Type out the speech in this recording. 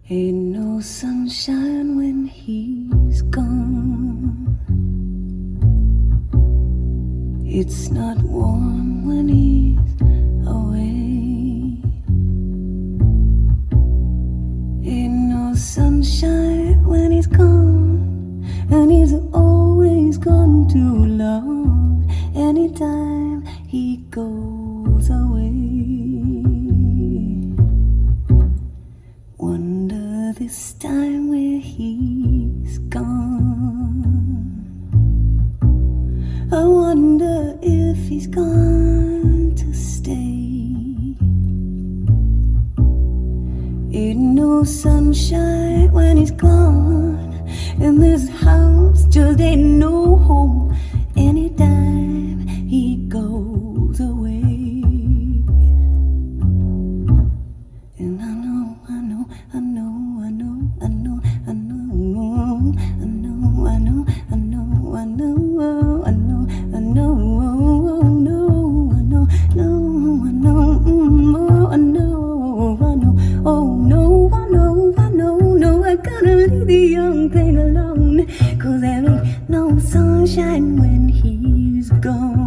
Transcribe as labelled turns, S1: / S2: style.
S1: Ain't no sunshine when he's gone. It's not warm when he's away. Ain't no sunshine when he's gone, and he's always gone too long. Anytime he goes away, wonder this time where he's gone. I wonder if he's gone to stay. Ain't no sunshine when he's gone, and this house just ain't no home. Anytime he goes away, and I know, I know, I know, I know, I know, I know, I know, I know, I know, I know, I know, I know, no, I know, no, I know, I know, I know, oh no, I know, I know, no, I gotta leave the young thing alone, 'cause there ain't no sunshine when he's gone.